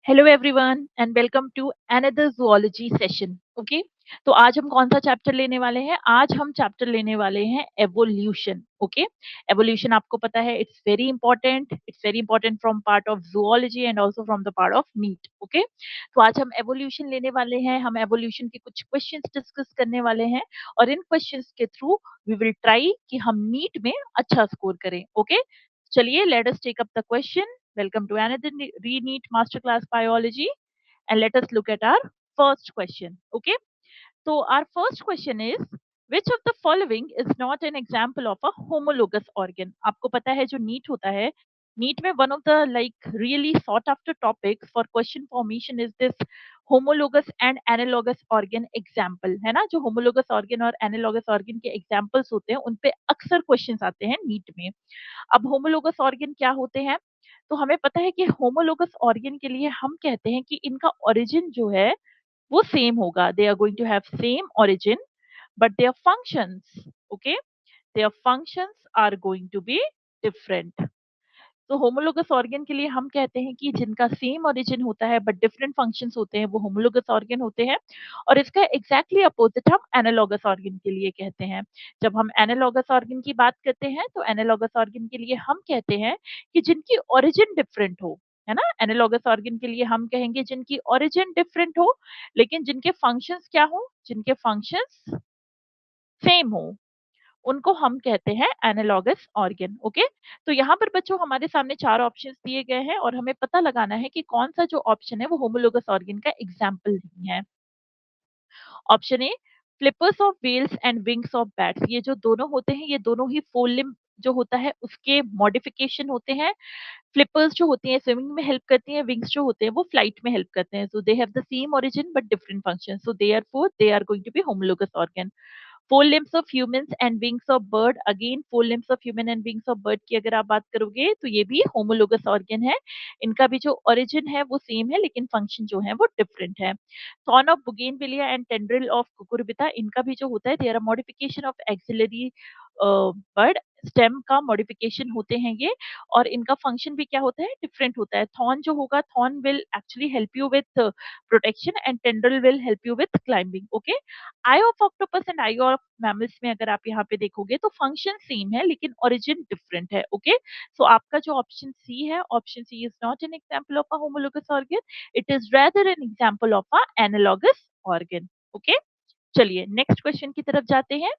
Hello everyone and welcome to another zoology session. Okay, तो आज हम कौन सा चैप्टर लेने वाले हैं? आज हम चैप्टर लेने वाले हैं एवोल्यूशन। ओके, एवोल्यूशन आपको पता है it's very important from part of zoology and also from the part of NEET. Okay, तो आज हम एवोल्यूशन लेने वाले हैं। हम एवोल्यूशन के कुछ क्वेश्चंस डिस्कस करने वाले हैं और इन क्वेश्चंस के थ्रू वी विल ट्राई कि हम नीट में अच्छा स्कोर करें। ओके, चलिए let us take up the question. Welcome to another Re-NEET Masterclass Biology, and let us look at our first question. Okay, so our first question is, which of the following is not an example of a homologous organ? आपको पता है जो NEET होता है, NEET में one of the like really sought after topics for question formation is this homologous and analogous organ example, है ना? जो homologous organ और analogous organ के examples होते हैं उन पे अक्सर questions आते हैं नीट में। अब होमोलोगस ऑर्गन क्या होते हैं? तो हमें पता है कि होमोलोगस ऑर्गन के लिए हम कहते हैं कि इनका ओरिजिन जो है वो सेम होगा। They are going to have same origin but their functions, okay, their functions are going to be different. तो होमोलोगस ऑर्गन के लिए हम कहते हैं कि जिनका सेम ओरिजिन होता है बट डिफरेंट फंक्शंस होते हैं वो होमोलोगस ऑर्गन होते हैं। और इसका एग्जैक्टली अपोजिट हम एनालॉगस ऑर्गन के लिए कहते हैं। जब हम एनालॉगस ऑर्गन की बात करते हैं तो एनालॉगस ऑर्गन के लिए हम कहते हैं कि जिनकी ओरिजिन डिफरेंट हो, है ना? एनालॉगस ऑर्गन के लिए हम कहेंगे जिनकी ओरिजिन डिफरेंट हो लेकिन जिनके फंक्शंस क्या हो, जिनके फंक्शंस सेम हो, उनको हम कहते हैं एनालॉगस ऑर्गन। ओके, तो यहाँ पर बच्चों हमारे सामने चार ऑप्शंस दिए गए हैं और हमें पता लगाना है कि कौन सा जो ऑप्शन है वो होमोलोगस ऑर्गन का एग्जाम्पल नहीं है। Option A, flippers of whales and wings of bats, ये जो दोनों होते हैं ये दोनों ही फोर लिम्ब जो होता है उसके मॉडिफिकेशन होते हैं। फ्लिपर्स जो होती हैं स्विमिंग में हेल्प करती हैं, विंग्स जो होते हैं वो फ्लाइट में हेल्प करते हैं। So they have the same origin but different function, so they are going to be homologous organ. Fore limbs of humans and wings of bird, again fore limbs of human and wings of bird की अगर आप बात करोगे तो ये भी homologous organ है। इनका भी जो ओरिजिन है वो सेम है लेकिन फंक्शन जो है वो डिफरेंट है। Thorn of bougainvillea and tendril of cucurbita, इनका भी जो होता है there are modification of axillary bird, stem का मॉडिफिकेशन होते हैं ये। और इनका फंक्शन भी क्या होता है, डिफरेंट होता है। थॉर्न जो होगा, thorn will actually help you with protection and tendril will help you with climbing. Okay, I of octopus and I of mammals में अगर आप यहाँ पे देखोगे तो फंक्शन सेम है लेकिन ओरिजिन डिफरेंट है। ओके, सो आपका जो ऑप्शन सी है, option C is not an example of a homologous organ, it is rather an example of a analogous organ. Okay, चलिए नेक्स्ट क्वेश्चन की तरफ जाते हैं।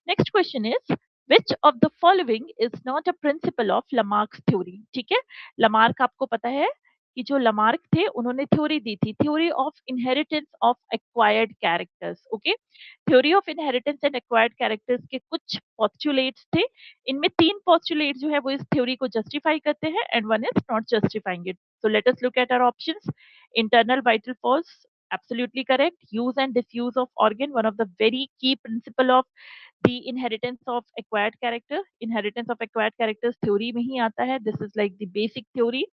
Next question is, which of the following is not a principle of Lamarck's theory? ठीक है, Lamarck आपको पता है कि जो लमार्क थे उन्होंने थ्योरी दी थी, theory of inheritance of acquired characters. Okay, theory of inheritance and acquired characters के कुछ पोस्टुलेट्स थे। इनमें तीन पोस्टुलेट जो है वो इस थ्योरी को जस्टिफाई करते हैं and one is not justifying it. So let us look at our options. Internal vital force, absolutely correct. Use and disuse of organ, one of the very key principle of the inheritance of acquired character, inheritance of acquired characters theory में ही आता है, this is like the basic theory.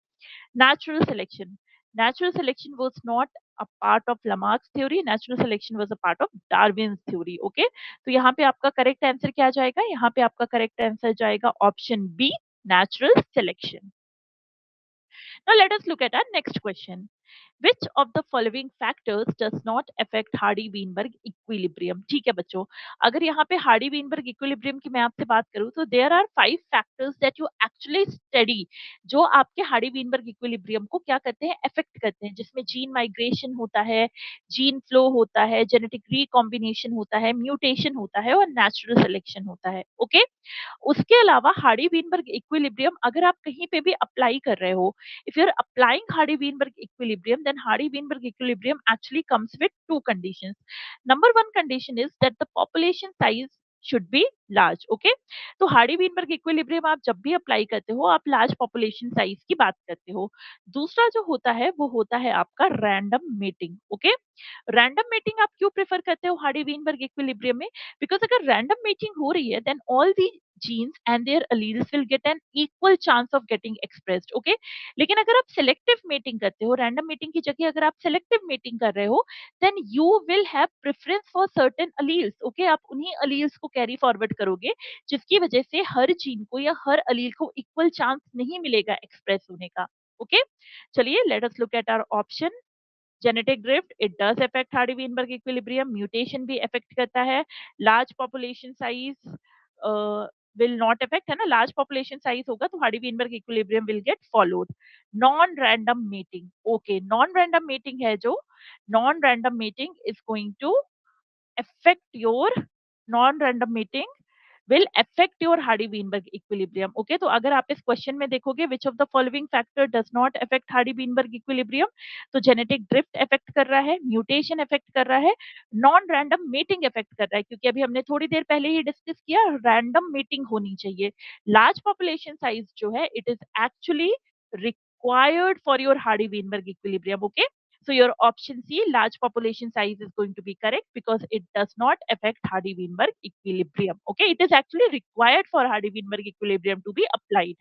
Natural selection, natural selection was not a part of Lamarck's theory, natural selection was a part of Darwin's theory. Okay, तो यहाँ पे आपका correct answer क्या जाएगा? यहाँ पे आपका करेक्ट आंसर जाएगा option B, natural selection. Now let us look at our next question. Which of the following factors does not affect Hardy-Weinberg equilibrium? ठीक है बच्चों, अगर यहाँ पे Hardy-Weinberg equilibrium की मैं आपसे बात करूँ तो there are 5 factors that you actually study जो आपके Hardy-Weinberg equilibrium को क्या करते हैं, अफेक्ट करते हैं, जिसमें जीन माइग्रेशन होता है, जीन फ्लो होता है, जेनेटिक रिकॉम्बिनेशन होता है, म्यूटेशन होता है और नेचुरल सिलेक्शन होता है। ओके, उसके अलावा हार्डी वीनबर्ग इक्विलिब्रियम अगर आप कहीं पे भी अप्लाई कर रहे हो, if you're applying Hardy Weinberg equilibrium, then Hardy Weinberg equilibrium actually comes with two conditions. Number one condition is that the population size should be large. Okay, तो Hardy Weinberg equilibrium आप जब भी apply करते हो आप large population size की बात करते हो। दूसरा जो होता है वो होता है आपका random mating. Okay, random mating आप क्यों प्रेफर करते हो हार्डी वीनबर्ग इक्विलिब्रियम में? बिकॉज अगर रैंडम मेटिंग हो रही है then all the genes and their alleles will get an equal chance of getting expressed. Okay, लेकिन अगर आप सेलेक्टिव मेटिंग करते हो, रैंडम मेटिंग की जगह अगर आप सेलेक्टिव मेटिंग कर रहे हो, then you will have preference for certain alleles. Okay, आप उन्हीं अलील्स को कैरी फॉरवर्ड करोगे जिसकी वजह से हर जीन को या हर अलील को इक्वल चांस नहीं मिलेगा एक्सप्रेस होने का। ओके, चलिए let us look at our option. Genetic drift it does affect Hardy Weinberg equilibrium, mutation भी अफेक्ट करता है, large population size will not affect, है ना, लार्ज पॉपुलेशन साइज होगा तो Hardy Weinberg equilibrium will get followed. Non random meeting, okay, non random meeting है जो, non random meeting is going to affect your non-random meeting will affect your Hardy-Weinberg equilibrium. Okay, तो अगर आप इस question में देखोगे which of the following factor does not affect Hardy-Weinberg equilibrium, तो genetic drift affect कर रहा है, म्यूटेशन अफेक्ट कर रहा है, नॉन रैंडम मीटिंग अफेक्ट कर रहा है, क्योंकि अभी हमने थोड़ी देर पहले ही डिस्कस किया रैंडम मीटिंग होनी चाहिए। लार्ज पॉपुलेशन साइज जो है it is actually required for your Hardy-Weinberg equilibrium. Okay, so your option C, large population size, is going to be correct because it does not affect Hardy-Weinberg equilibrium. Okay, it is actually required for Hardy-Weinberg equilibrium to be applied.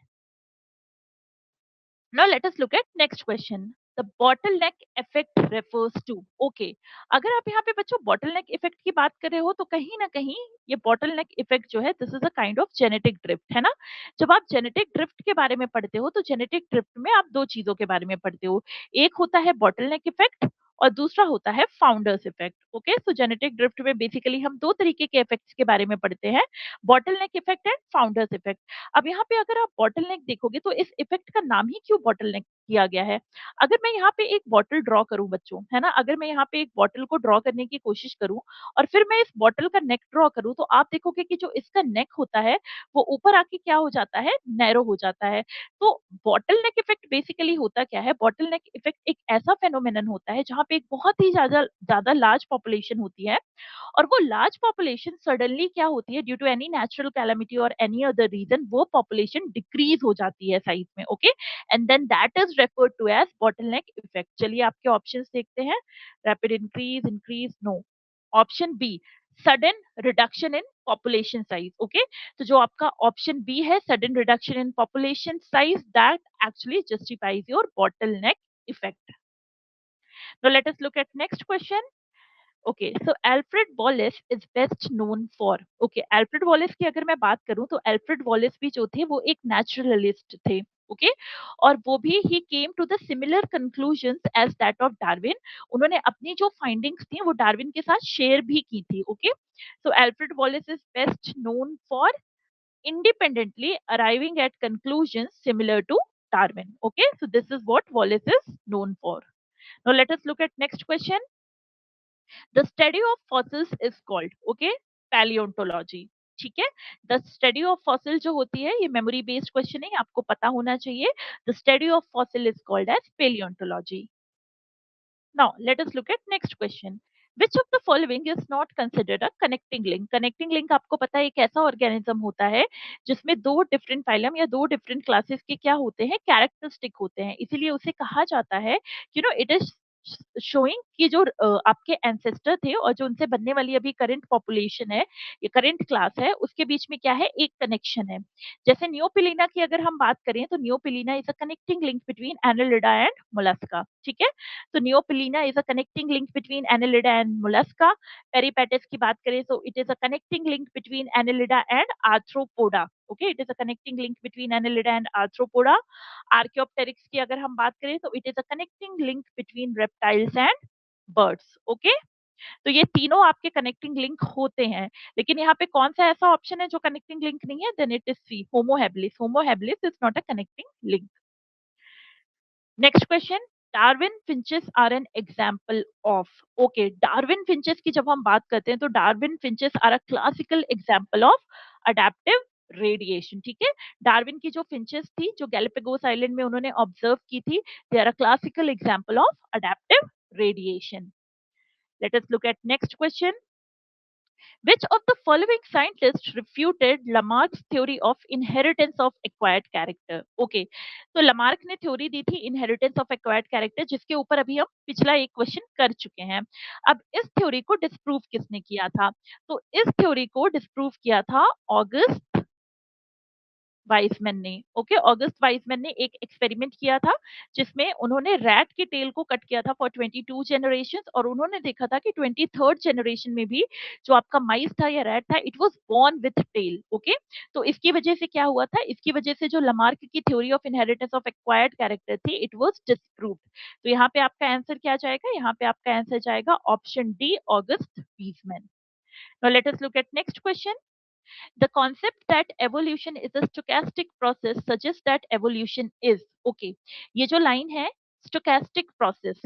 Now let us look at next question. The bottleneck effect refers to, okay, अगर आप यहाँ पे बच्चों bottleneck effect की बात कर रहे हो तो कहीं ना कहीं ये bottleneck effect जो है this is a kind of genetic drift, है ना। जब आप genetic drift के बारे में पढ़ते हो तो genetic drift में आप दो चीजों के बारे में पढ़ते हो, एक होता है bottleneck effect और दूसरा होता है फाउंडर्स इफेक्ट। ओके, सो जेनेटिक ड्रिफ्ट में बेसिकली हम दो तरीके के इफेक्ट्स के बारे में पढ़ते हैं, bottleneck effect and founders effect. अब यहाँ पे अगर आप बॉटलनेक देखोगे तो इस इफेक्ट का नाम ही क्यों बॉटलनेक किया गया है। अगर मैं यहाँ पे एक बॉटल ड्रॉ करूं बच्चों, है ना, अगर मैं यहाँ पे एक बॉटल को ड्रॉ करने की कोशिश करूं और फिर मैं इस बॉटल का नेक ड्रॉ करूं तो आप देखोगे कि जो इसका नेक होता है वो ऊपर आके क्या हो जाता है, नैरो हो जाता है। तो बॉटल नेक इफेक्ट बेसिकली होता क्या है, बॉटल नेक इफेक्ट एक ऐसा फेनोमेनन होता है जहाँ पे एक बहुत ही ज्यादा ज्यादा लार्ज पॉपुलेशन होती है और वो लार्ज पॉपुलेशन सडनली क्या होती है, due to any natural calamity और एनी अदर रीजन वो पॉपुलेशन डिक्रीज हो जाती है साइज में। Okay, and then that is referred to as bottleneck effect. चलिए आपके ऑप्शंस देखते हैं, rapid increase, increase, no, option B sudden reduction in population size. Okay, तो जो आपका ऑप्शन बी है sudden reduction in population size, that actually justifies your bottleneck effect. Now let us look at next question. Okay, so Alfred Wallace is best known for, okay, Alfred Wallace की अगर मैं बात करूं तो Alfred Wallace भी जो थे वो एक नेचुरलिस्ट थे। ओके, और वो भी he came to the similar conclusions as that of Darwin. उन्होंने अपनी जो फाइंडिंग्स थी वो डार्विन के साथ शेयर भी की थी। Okay, so Alfred Wallace is best known for independently arriving at conclusions similar to Darwin. Okay, so this is what Wallace is known for. Now let us look at next question. The study of fossils is called, okay, paleontology. ठीक है, the study of fossil जो होती है ये memory based question है, आपको पता होना चाहिए। The study of fossil is called as palaeontology. Now, let us look at next question. Which of the following is not considered a connecting link? Connecting link आपको पता है एक ऐसा ऑर्गेनिज्म होता है जिसमें दो डिफरेंट फाइलम या दो डिफरेंट क्लासेस के क्या होते हैं, कैरेक्टरिस्टिक होते हैं, इसीलिए उसे कहा जाता है you know it is showing कि जो आपके एंसेस्टर थे और जो उनसे बनने वाली अभी करंट पॉपुलेशन है या करंट क्लास है उसके बीच में क्या है, एक कनेक्शन है। जैसे नियोपिलीना की अगर हम बात करें तो neopilina is a connecting link between annelida and mollusca. ठीक है, तो Neopilina is a connecting link between Annelida and Mollusca. Peripatus की बात करें तो it is a connecting link between Annelida and Arthropoda. Okay, it is a connecting link between Annelida and Arthropoda. Archaeopteryx की अगर हम बात करें तो it is a connecting link between reptiles and birds. Okay, तो ये तीनों आपके कनेक्टिंग लिंक होते हैं, लेकिन यहाँ पे कौन सा ऐसा ऑप्शन है जो कनेक्टिंग लिंक नहीं है, then it is C, Homo habilis. Homo habilis is not a connecting link. Next question, Darwin finches are an example of, okay, Darwin finches की जब हम बात करते हैं तो Darwin finches are a classical example of adaptive radiation. ठीक है, Darwin की जो फिंचेस थी जो गैलापागोस आइलैंड में उन्होंने ऑब्जर्व की थी, they are a classical example of adaptive radiation. Let us look at next question. Which of the following scientists refuted Lamarck's theory of inheritance of acquired character? Okay, तो Lamarck ने theory दी थी inheritance of acquired character, जिसके ऊपर अभी हम पिछला एक question कर चुके हैं। अब इस थ्योरी को डिस्प्रूव किसने किया था, तो इस थ्योरी को डिस्प्रूव किया था ऑगस्ट वाइसमैन ने, ओके, ऑगस्ट वाइसमैन ने एक एक्सपेरिमेंट किया था जिसमें उन्होंने रैट की टेल को कट किया था फॉर 22 जनरेशन, और उन्होंने देखा था कि 23rd जनरेशन में भी जो आपका माइस था या रैट था, it was born with tail, okay. तो इसकी वजह से क्या हुआ था, इसकी वजह से जो लमार्क की theory of inheritance of acquired character थी, इट वाज डिस्प्रूव्ड। तो यहाँ पे आपका आंसर क्या जाएगा, यहाँ पे आपका आंसर जाएगा option D, August Weissman. Now let us look at next question. The concept that evolution is a stochastic process suggests that evolution is, okay, ये जो लाइन है stochastic process,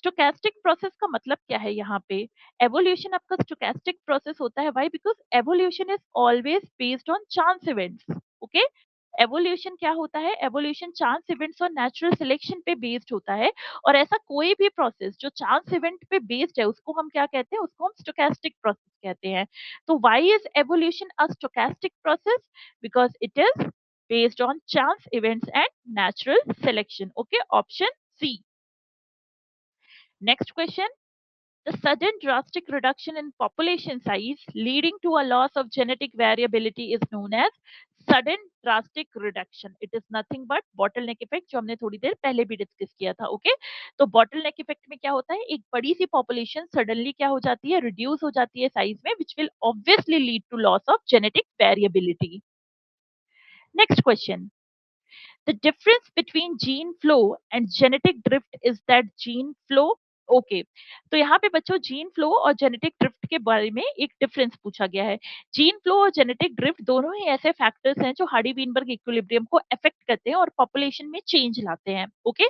stochastic process का मतलब क्या है यहाँ पे, evolution आपका stochastic process होता है, why, because evolution is always based on chance events, okay। Evolution क्या होता है, एवोल्यूशन चांस इवेंट्स और नेचुरल सिलेक्शन पे बेस्ड होता है, और ऐसा कोई भी प्रोसेस जो चांस इवेंट पे बेस्ड है उसको हम क्या कहते हैं, उसको हम स्टोकेस्टिक प्रोसेस कहते हैं। तो why is evolution a stochastic process, because it is based on chance events and natural selection, okay, option C. Next question. The sudden drastic reduction in population size leading to a loss of genetic variability is known as sudden drastic reduction. It is nothing but bottleneck effect, जो हमने थोड़ी देर पहले भी discuss किया था, okay. तो bottleneck effect में क्या होता है, एक बड़ी सी population suddenly क्या हो जाती है, reduce हो जाती है size में, which will obviously lead to loss of genetic variability. Next question. The difference between gene flow and genetic drift is that gene flow, okay, तो यहाँ पे बच्चों जीन फ्लो और जेनेटिक ड्रिफ्ट के बारे में एक डिफरेंस पूछा गया है। जीन फ्लो और जेनेटिक ड्रिफ्ट दोनों ही ऐसे फैक्टर्स हैं जो हार्डी वीनबर्ग इक्विलिब्रियम को अफेक्ट करते हैं और पॉपुलेशन में चेंज लाते हैं, ओके।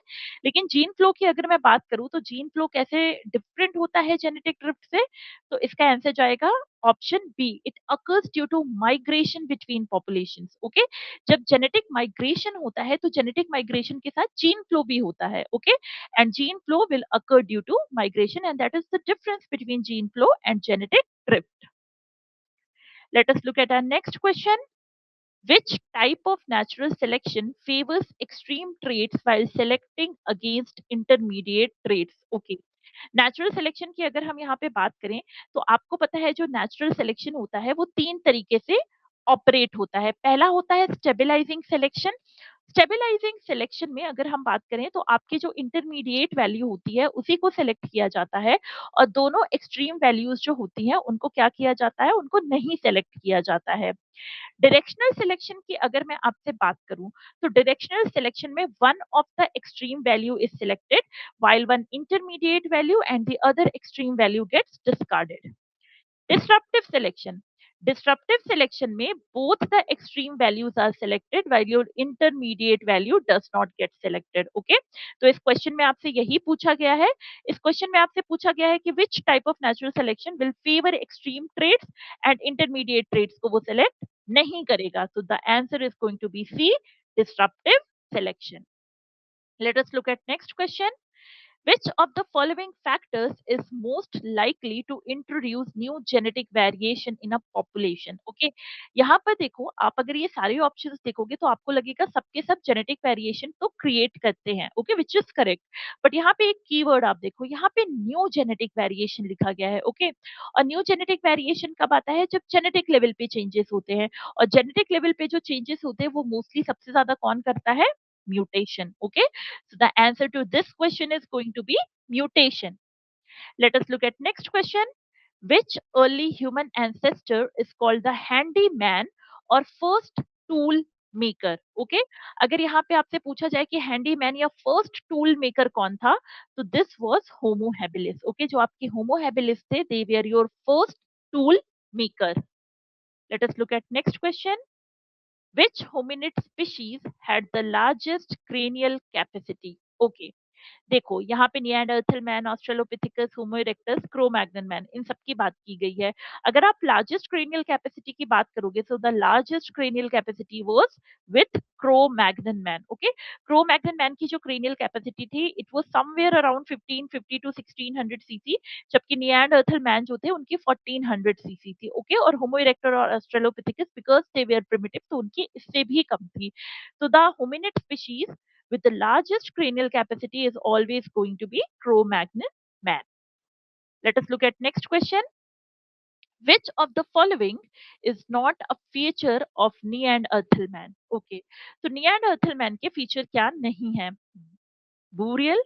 लेकिन जीन फ्लो की अगर मैं बात करूं तो जीन फ्लो कैसे डिफरेंट होता है जेनेटिक ड्रिफ्ट से, तो इसका आंसर जाएगा option B, it occurs due to migration between populations, okay. जब जेनेटिक माइग्रेशन होता है तो जेनेटिक माइग्रेशन के साथ जीन फ्लो भी होता है, okay, and gene flow will occur due to migration, and that is the difference between gene flow and genetic drift. Let us look at our next question. Which type of natural selection favors extreme traits while selecting against intermediate traits, okay। Natural selection की अगर हम यहाँ पे बात करें तो आपको पता है जो नेचुरल सिलेक्शन होता है वो तीन तरीके से ऑपरेट होता है। पहला होता है स्टेबलाइजिंग सिलेक्शन। स्टेबलाइजिंग सिलेक्शन में अगर हम बात करें तो आपकी जो इंटरमीडिएट वैल्यू होती है उसी को सिलेक्ट किया जाता है, और दोनों एक्सट्रीम वैल्यूज जो होती हैं उनको क्या किया जाता है, उनको नहीं सेलेक्ट किया जाता है। डायरेक्शनल सिलेक्शन की अगर मैं आपसे बात करूं तो डायरेक्शनल सिलेक्शन में one of the extreme value is selected while one intermediate value and the other extreme value gets discarded. Disruptive selection. Disruptive selection में both the extreme values are selected while your intermediate value does not get selected. Okay? तो इस question में आपसे यही पूछा गया है। इस क्वेश्चन में आपसे पूछा गया है कि which type of natural selection will favor extreme traits and intermediate traits को वो select नहीं करेगा। So the answer is going to be C, disruptive selection. Let us look at next question. Which of the following factors is most likely to introduce new genetic variation in a population? Okay, यहाँ पर देखो, आप अगर ये सारे options देखोगे तो आपको लगेगा सबके सब जेनेटिक वेरिएशन तो क्रिएट करते हैं, okay, which is correct. But यहाँ पे एक कीवर्ड आप देखो, यहाँ पे न्यू जेनेटिक वेरिएशन लिखा गया है, ओके। और न्यू जेनेटिक वेरिएशन कब आता है, जब जेनेटिक लेवल पे चेंजेस होते हैं, और जेनेटिक लेवल पे जो चेंजेस होते हैं वो मोस्टली सबसे ज्यादा कौन करता है, mutation, okay. So the answer to this question is going to be mutation. Let us look at next question. Which early human ancestor is called the handyman or first tool maker? Okay. अगर यहाँ पे आपसे पूछा जाए कि handyman या first tool maker कौन था, तो this was Homo habilis. Okay, जो आपके Homo habilis थे, they were your first tool maker. Let us look at next question. Which hominid species had the largest cranial capacity? Okay. देखो यहाँ पे Neanderthal man, Australopithecus, होमो erectus, Cro-Magnon man, इन सब की बात की गई है। अगर आप लार्जेस्ट क्रेनियल कैपेसिटी की बात करोगे तो the largest cranial capacity was with Cro-Magnon man, okay. Cro-Magnon man की जो क्रेनियल कैपेसिटी थी it was somewhere around 1550 to 1600 cc, जबकि निएंडरथल मैन जो थे उनकी 1400 सीसी थी, ओके। और होमो इरेक्टर और Australopithecus because they were primitive तो उनकी इससे भी कम थी। तो the hominid species with the largest cranial capacity is always going to be Cro-Magnon man. Let us look at next question. Which of the following is not a feature of Neanderthal man? Okay, तो Neanderthal man के feature क्या नहीं है? Burial,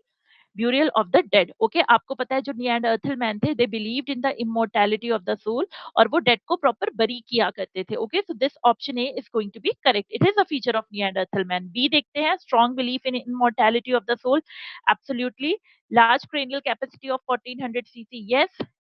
burial of the dead. Okay, आपको पता है जो Neanderthal man थे, they believed in the immortality of the soul, और वो डेड को प्रॉपर बरी किया करते थे. Okay, so this option A is going to be correct. It is a feature of Neanderthal man. B देखते हैं, strong belief in immortality of the soul. Absolutely. Large cranial capacity of 1400 cc. Yes.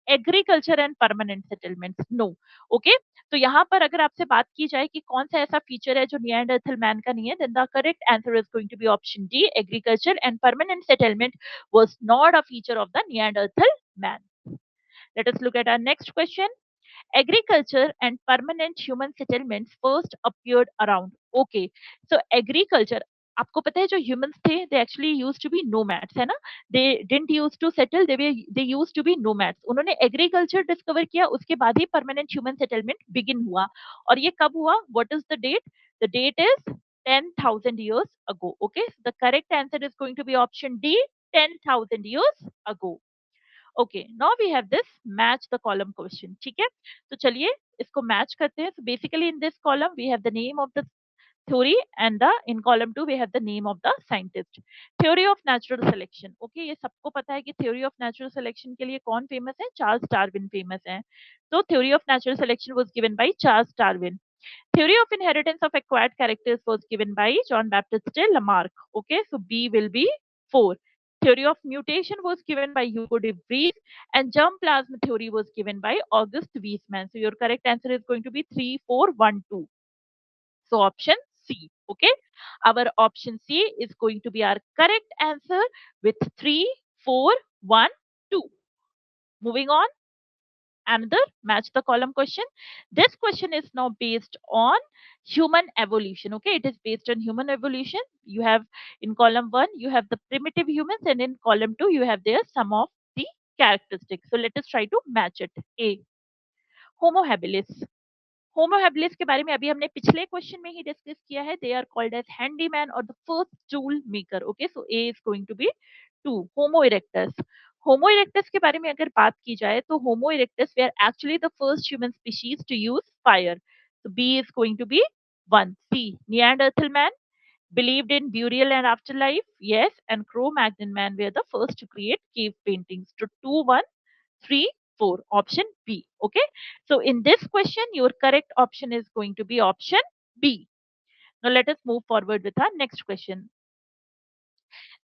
Agriculture and permanent settlements. No. Okay. तो यहाँ पर अगर आपसे बात की जाए कि कौन सा ऐसा फीचर है जो निएंडरथल मैन का नहीं है, then the correct answer is going to be option D. Agriculture and permanent settlement was not a feature of the Neanderthal man. Let us look at our next question. Agriculture and permanent human settlements first appeared around. Okay, so agriculture, आपको पता है जो humans थे, they actually used to be nomads, है ना? They didn't used to settle, they used to be nomads. उन्होंने agriculture discover किया, उसके बाद ही permanent human settlement begin हुआ. और ये कब हुआ? What is the date? The date is 10,000 years ago. Okay, so the correct answer is going to be option D, 10,000 years ago. Okay, now we have this match the column question. ठीक है, तो चलिए इसको match करते हैं. So basically in this column we have the name of the theory, and the in column 2 we have the name of the scientist. Theory of natural selection. Okay, ये सबको पता है कि theory of natural selection के लिए कौन famous है? Charles Darwin famous है. तो theory of natural selection was given by Charles Darwin. Theory of inheritance of acquired characters was given by John Baptist Lamarck. Okay, so B will be 4. Theory of mutation was given by Hugo de Vries, and germ plasma theory was given by August Weismann. So your correct answer is going to be 3, 4, 1, 2. So option C. Okay, our option C is going to be our correct answer with 3, 4, 1, 2. Moving on. Another match the column question. This question is now based on human evolution. Okay, it is based on human evolution. You have in column 1 you have the primitive humans, and in column 2 you have there some of the characteristics. So let us try to match it. A, Homo habilis. Homo habilis के बारे में अभी हमने पिछले question में ही discuss किया है. They are called as handyman और the first tool maker. Okay, so A is going to be 2. Homo erectus. Homo erectus के बारे में अगर बात की जाए तो homo erectus they are actually the first human species to use fire. So B is going to be 1. C, Neanderthal man believed in burial and afterlife. Yes, and Cro-Magnon man were the first to create cave paintings. So 2, 1, 3, 4. Option B. Okay. So in this question, your correct option is going to be option B. Now let us move forward with our next question.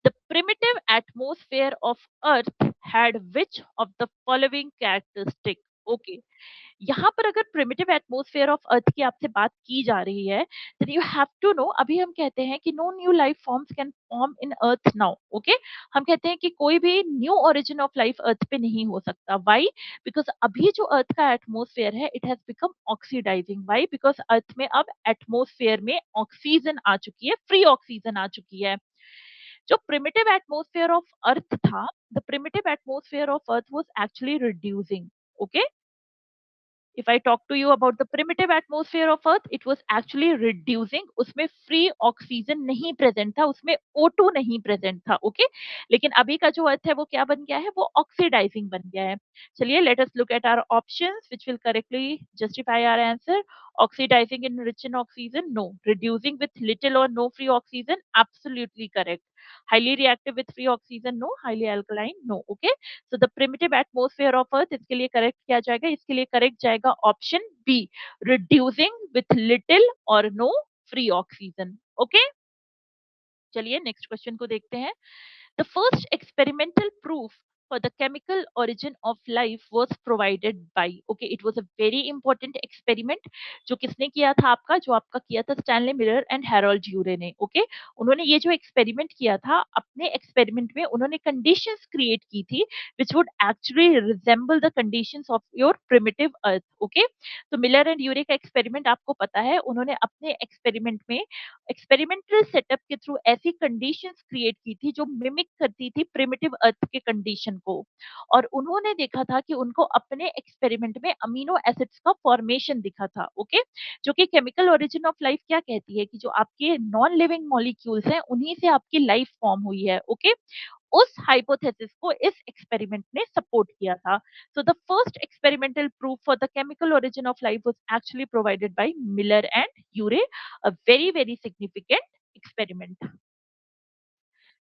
The primitive atmosphere of Earth had which of the following characteristic? Okay. यहाँ पर अगर primitive atmosphere of earth की आपसे बात की जा रही है, then you have to know, अभी हम कहते हैं कि no new life forms can form in earth now. Okay, हम कहते हैं कि कोई भी न्यू ओरिजिन ऑफ लाइफ अर्थ पे नहीं हो सकता. Why? Because अभी जो अर्थ का एटमॉस्फेयर है, it has become oxidizing. Why? Because अर्थ में अब एटमॉस्फेयर में ऑक्सीजन आ चुकी है, फ्री ऑक्सीजन आ चुकी है. जो प्रिमिटिव एटमॉस्फेयर ऑफ अर्थ था, the primitive atmosphere of earth was actually reducing. Okay, if I talk to you about the primitive atmosphere of earth, it was actually reducing. उसमें free oxygen नहीं present था, उसमें O2 नहीं present था. Okay, लेकिन अभी का जो अर्थ है वो क्या बन गया है? वो oxidizing बन गया है. चलिए, let us look at our options which will correctly justify our answer. Oxidizing in rich in oxygen, no. Reducing with little or no free oxygen, absolutely correct. Highly reactive with free oxygen, no. Highly alkaline, no. Okay, so the primitive atmosphere of earth, इसके लिए correct क्या जाएगा? इसके लिए correct जाएगा option B, reducing with little और no free oxygen. Okay, चलिए next question को देखते हैं. The first experimental proof for the chemical origin of life was provided by. Okay, it was a very important experiment. जो किसने किया था आपका? जो आपका किया था स्टैनली मिलर एंड हैरोल्ड यूरे ने. ओके, उन्होंने ये जो एक्सपेरिमेंट किया था, अपने एक्सपेरिमेंट में उन्होंने कंडीशंस क्रिएट की थी which would actually resemble the conditions of your primitive earth. Okay, तो मिलर एंड यूरे का एक्सपेरिमेंट आपको पता है, उन्होंने अपने एक्सपेरिमेंट में एक्सपेरिमेंटल सेटअप के थ्रू ऐसी कंडीशंस क्रिएट की थी जो मिमिक करती थी प्रिमिटिव अर्थ के कंडीशन को. और उन्होंने देखा था कि उनको अपने एक्सपेरिमेंट में अमीनो एसिड्स का फॉर्मेशन दिखा था. ओके, जो कि केमिकल ओरिजिन ऑफ लाइफ क्या कहती है कि जो आपके नॉन लिविंग मॉलिक्यूल्स हैं उन्हीं से आपकी लाइफ फॉर्म हुई है. ओके, उस हाइपोथेसिस को इस एक्सपेरिमेंट ने सपोर्ट किया था. So the first experimental proof for the chemical origin of life was actually provided by Miller and Urey, a very significant experiment.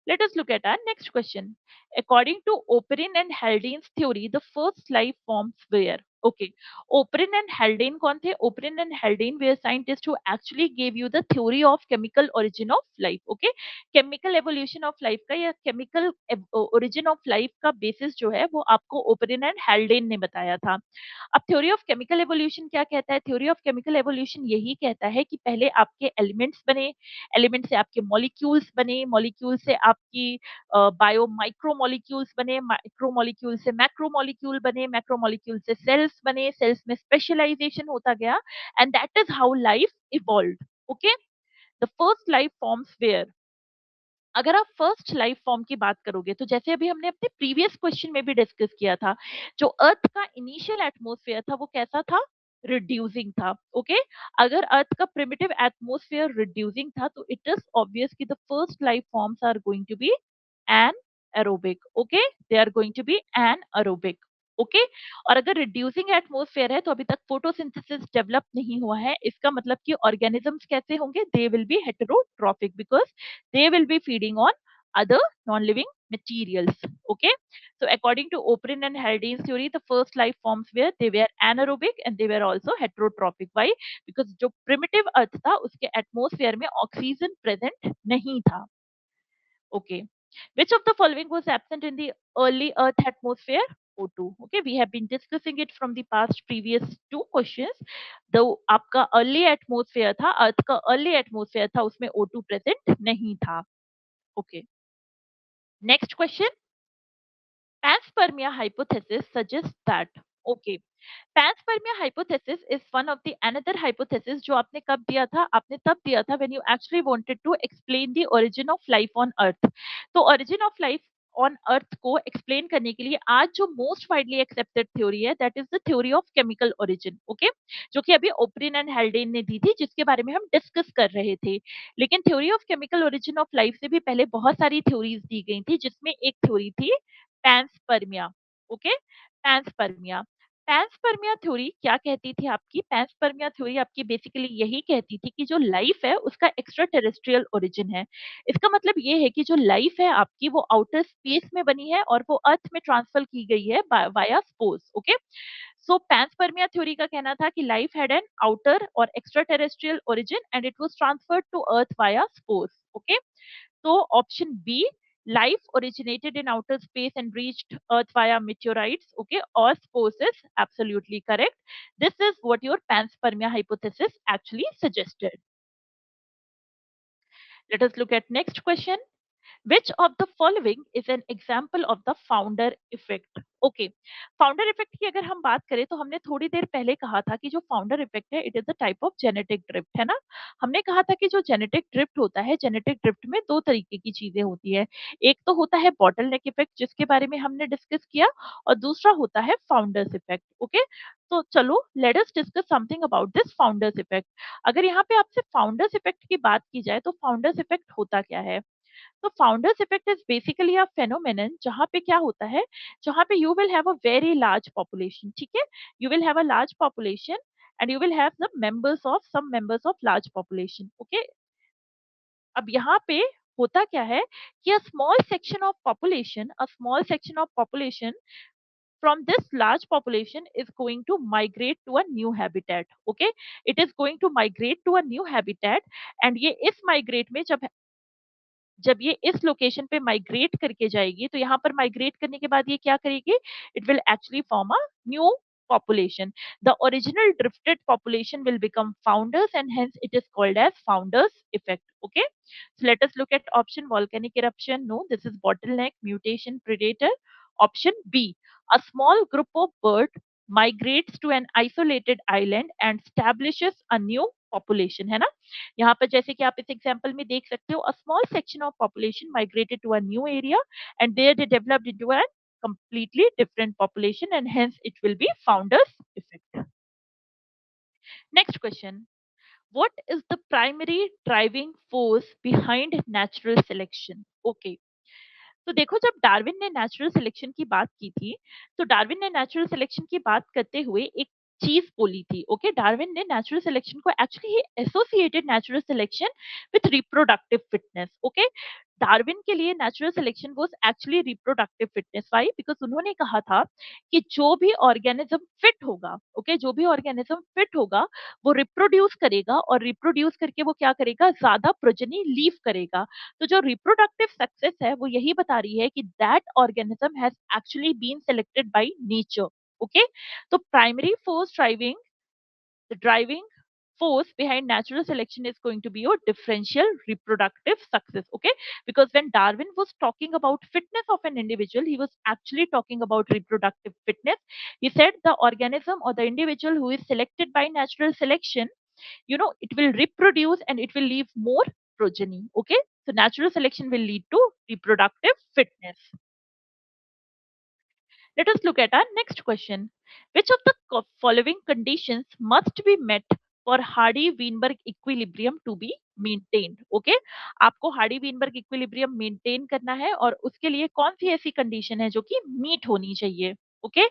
Let us look at our next question. According to Oparin and Haldane's theory, the first life forms were. Okay. Oparin and Haldane कौन थे? Oparin and Haldane were scientists who actually gave you the theory of chemical origin of life. Okay. Chemical evolution of life का या chemical origin of life का basis जो है वो आपको Oparin and Haldane ने बताया था. अब थ्योरी ऑफ केमिकल एवोल्यूशन क्या कहता है? थ्योरी ऑफ केमिकल एवोल्यूशन यही कहता है कि पहले आपके एलिमेंट्स बने, एलिमेंट से आपके मॉलिक्यूल्स बने, मॉलिक्यूल से आपकी बायो माइक्रो मॉलिक्यूल्स बने, माइक्रो मॉलिक्यूल से मैक्रो मॉलिक्यूल बने, मैक्रो मॉलिक्यूल से सेल्स बने, सेल्स में स्पेशलाइजेशन होता गया, and that is how life evolve. Okay. The first life forms were. अगर आप फर्स्ट लाइफ फॉर्म की बात करोगे तो जैसे अभी हमने अपने प्रीवियस क्वेश्चन में भी डिस्कस किया था, जो अर्थ का इनिशियल एटमॉस्फेयर था वो कैसा था? रिड्यूसिंग था. ओके. अगर अर्थ का प्रिमिटिव एटमॉस्फेयर रिड्यूसिंग था तो इट इज ऑब्वियस कि the first life forms are going to be anaerobic. Okay. They are going to be anaerobic. Okay. और अगर रिड्यूसिंग एटमॉस्फेयर है तो अभी तक फोटोसिंथेसिस डेवलप नहीं हुआ है. इसका मतलब कि ऑर्गेनिजम्स कैसे होंगे? They will be heterotrophic because they will be feeding on other non-living materials. Okay. So according to Oparin and Haldane's theory, the first life forms were they were anaerobic and they were also heterotrophic. Why? Because जो primitive earth था उसके atmosphere में oxygen present नहीं था. Okay. Which of the following was absent in the early earth atmosphere? O2. Okay, we have been discussing it from the past previous two questions. The आपका early atmosphere था, earth का early atmosphere था, उसमें O2 present नहीं था. Okay. Next question. Panspermia hypothesis suggests that. Okay. Panspermia hypothesis is one of the another hypothesis जो आपने कब दिया था? आपने तब दिया था when you actually wanted to explain the origin of life on earth. तो origin of life on earth को explain करने के लिए आज जो most widely accepted theory है that is the theory of chemical origin. Okay. जो कि अभी ओपरिन एंड हेल्डेन ने दी थी जिसके बारे में हम डिस्कस कर रहे थे. लेकिन theory of chemical origin of life से भी पहले बहुत सारी थ्योरीज दी गई थी जिसमें एक थ्योरी थी panspermia. Okay. Panspermia. Panspermia theory क्या कहती थी आपकी? पैंसपर्मिया थ्योरी आपकी बेसिकली यही कहती थी कि जो लाइफ है उसका एक्स्ट्रा टेरेस्ट्रियल ओरिजिन है. इसका मतलब ये है कि जो लाइफ है आपकी वो आउटर स्पेस में बनी है और वो अर्थ में ट्रांसफर की गई है via spores. Okay. So panspermia theory का कहना था कि लाइफ हैड एन आउटर और extraterrestrial origin and it was transferred to earth via spores. Okay. So option B, life originated in outer space and reached Earth via meteorites. Okay, or spores is absolutely correct. This is what your panspermia hypothesis actually suggested. Let us look at next question. Which of the following is an example of the founder effect? Okay. Founder effect की अगर हम बात करें तो हमने थोड़ी देर पहले कहा था कि जो फाउंडर इफेक्ट है it is a type of genetic drift. है ना? हमने कहा था कि जो जेनेटिक ड्रिफ्ट होता है, जेनेटिक ड्रिफ्ट में दो तरीके की चीजें होती है. एक तो होता है बॉटल नेक इफेक्ट जिसके बारे में हमने डिस्कस किया, और दूसरा होता है फाउंडर्स इफेक्ट. ओके. तो चलो let us discuss something about this founders effect. अगर यहाँ पे आपसे फाउंडर्स इफेक्ट की बात की जाए तो फाउंडर्स इफेक्ट होता क्या है? तो founder's effect is basically a phenomenon जहां पे क्या होता है, जहां पे you will have a very large population. ठीक है. You will have a large population and you will have the members of some members of large population. Okay. अब यहाँ पे होता क्या है कि a small section of population from this large population is going to migrate to a new habitat. Okay. It is going to migrate to a new habitat and ये इस migrate में जब ये इस लोकेशन पे माइग्रेट करके जाएगी तो यहाँ पर माइग्रेट करने के बाद ये क्या करेगी? It will actually form a new population. The original drifted population will become founders and hence it is called as founders effect. Okay. So let us look at option volcanic eruption. No, this is bottleneck, mutation, predator. Option B, a small group of bird migrates to an isolated island and establishes a new population. है ना? यहाँ पर जैसे कि आप इस example में देख सकते हो, a small section of population migrated to a new area and there they developed into a completely different population and hence it will be founders effect. Next question. What is the primary driving force behind natural selection? Okay. तो देखो, जब Darwin ने natural selection की बात की थी, तो Darwin ने नेचुरल सिलेक्शन की बात करते हुए एक चीज बोली थी। ओके, डार्विन ने नेचुरल सिलेक्शन को actually he associated natural selection with reproductive fitness. Okay, Darwin के लिए natural selection was actually reproductive fitness. Why? Because उन्होंने कहा था कि जो भी ऑर्गेनिज्म फिट होगा, ओके, जो भी ऑर्गेनिज्म फिट होगा वो रिप्रोड्यूस करेगा, और रिप्रोड्यूस करके वो क्या करेगा, ज्यादा प्रोजेनी लीव करेगा। तो जो रिप्रोडक्टिव सक्सेस है वो यही बता रही है कि that organism has actually been selected by nature. Okay, तो primary force driving, the driving force behind natural selection is going to be your differential reproductive success. Okay, because when Darwin was talking about fitness of an individual, he was actually talking about reproductive fitness. He said the organism or the individual who is selected by natural selection, it will reproduce and it will leave more progeny. Okay, so natural selection will lead to reproductive fitness. Let us look at our next question. Which of the following conditions must be met for Hardy-Weinberg equilibrium to be maintained? Okay, आपको Hardy-Weinberg equilibrium maintain करना है, और उसके लिए कौन सी ऐसी condition है जो कि मीट होनी चाहिए? ओके,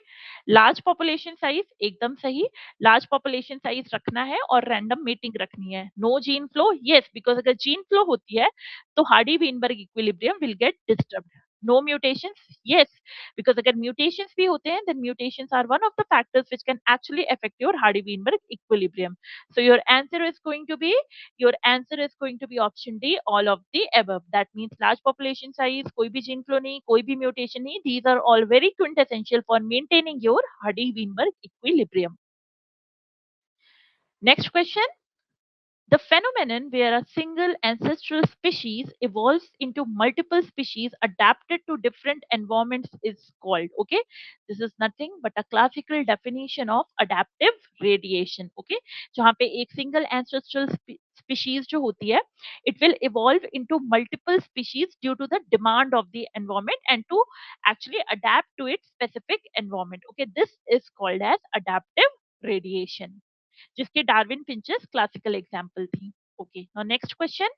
लार्ज पॉपुलेशन साइज, एकदम सही। लार्ज पॉपुलेशन साइज रखना है और रैंडम मीटिंग रखनी है। No gene flow, yes, because अगर जीन फ्लो होती है तो Hardy Weinberg equilibrium will get disturbed. No mutations, yes, because अगर mutations भी होते हैं, then mutations are one of the factors which can actually affect your Hardy-Weinberg equilibrium. So your answer is going to be option D, all of the above. That means large population size, कोई भी gene flow नहीं, कोई भी mutation नहीं. These are all very quintessential for maintaining your Hardy-Weinberg equilibrium. Next question. The phenomenon where a single ancestral species evolves into multiple species adapted to different environments is called, okay? This is nothing but a classical definition of adaptive radiation, okay? जहाँ पे एक single ancestral species जो होती है, it will evolve into multiple species due to the demand of the environment and to actually adapt to its specific environment, okay? This is called as adaptive radiation, जिसके Darwin finches classical example थी। Okay, now next question.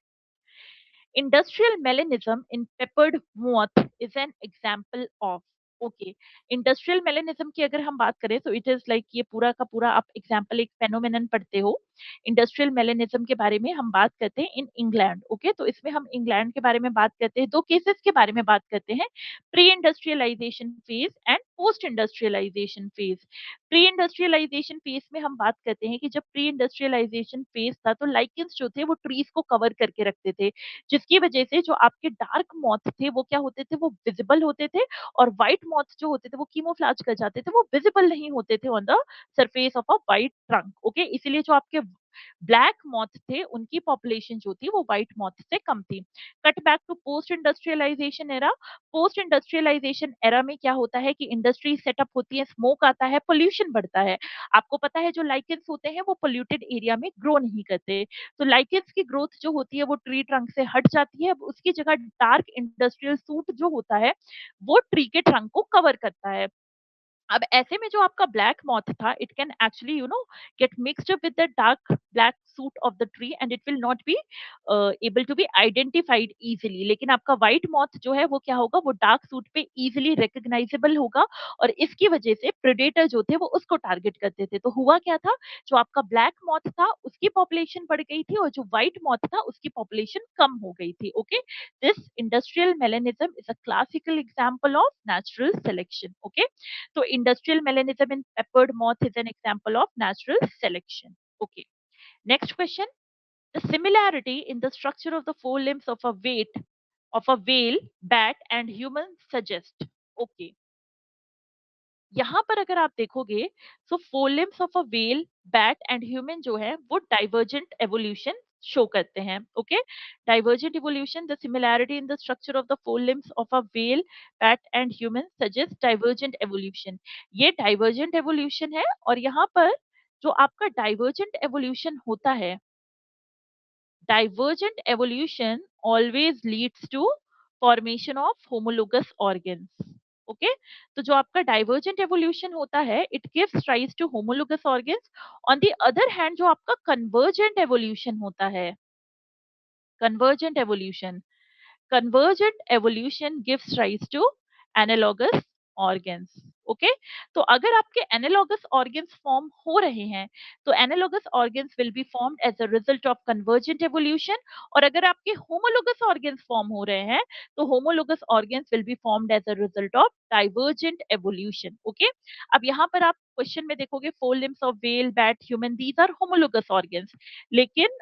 Industrial melanism in peppered moth is an example of. Okay, industrial melanism की अगर हम बात करें तो it is like ये पूरा का पूरा आप एग्जाम्पल एक फेनोमेनन पढ़ते हो। इंडस्ट्रियल मेलेनिज्म के बारे में हम बात करते हैं इन इंग्लैंड। ओके, तो इसमें हम इंग्लैंड के बारे में बात करते हैं, दो केसेस के बारे में बात करते हैं, pre industrialization phase and post industrialization phase. Pre industrialization phase में हम बात करते हैं कि जब प्री इंडस्ट्रियलाइजेशन फेज था तो लाइकेंस जो थे वो ट्रीज को कवर करके रखते थे, जिसकी वजह से जो आपके डार्क मॉथ थे वो क्या होते थे, वो विजिबल होते थे, और व्हाइट मॉथ जो होते थे वो कीमोफ्लाज कर जाते थे, वो विजिबल नहीं होते थे on the surface of a white trunk. Okay, इसीलिए जो आपके ब्लैक मॉथ थे उनकी पॉपुलेशन जो थी वो व्हाइट मॉथ से कम थी। Cut back to post industrialization era. Post industrialization era में क्या होता है कि इंडस्ट्री सेटअप होती है, स्मोक आता है, पोल्यूशन बढ़ता है। आपको पता है जो लाइकेंस होते हैं वो पोल्यूटेड एरिया में ग्रो नहीं करते, तो लाइकेंस की ग्रोथ जो होती है वो ट्री ट्रंक से हट जाती है। अब उसकी जगह डार्क इंडस्ट्रियल सूट जो होता है वो ट्री के ट्रंक को कवर करता है। अब ऐसे में जो आपका ब्लैक मॉथ था, it can actually get mixed with the dark black soot of the tree and it will not be able to be identified easily. लेकिन आपका व्हाइट मॉथ जो है वो क्या होगा, वो डार्क सूट पे इजिली रिकग्नाइजेबल होगा, और इसकी वजह से प्रेडेटर जो थे वो उसको टारगेट करते थे। तो हुआ क्या था, जो आपका ब्लैक मॉथ था उसकी पॉपुलेशन बढ़ गई थी, और जो व्हाइट मॉथ था उसकी पॉपुलेशन कम हो गई थी। Okay, this industrial melanism is a classical example of natural selection. Okay, so industrial melanism in peppered moth is an example of natural selection. Okay. Next question. The similarity in the structure of the forelimbs of a whale, bat and human suggest. Okay. यहाँ पर अगर आप देखोगे तो forelimbs of a whale, bat and human जो है वो divergent evolution show करते हैं। Okay, divergent evolution, the similarity in the structure of the forelimbs of a whale, bat and human suggest divergent evolution. ये डाइवर्जेंट एवोल्यूशन है, और यहाँ पर जो आपका डाइवर्जेंट एवोल्यूशन होता है, divergent evolution always leads to formation of homologous organs. Okay, तो जो आपका divergent evolution होता है, it gives rise to homologous organs. On the other hand, जो आपका convergent evolution होता है, convergent evolution convergent evolution gives rise to analogous organs. Okay तो अगर आपके एनालॉगस ऑर्गन्स फॉर्म हो रहे हैं तो analogous organs will be formed as a result of convergent evolution, और अगर आपके होमोलोगस ऑर्गन्स फॉर्म हो रहे हैं तो homologous organs will be formed as a result of divergent evolution. Okay अब यहाँ पर आप क्वेश्चन में देखोगे four limbs of whale, bat, human, these are homologous organs, लेकिन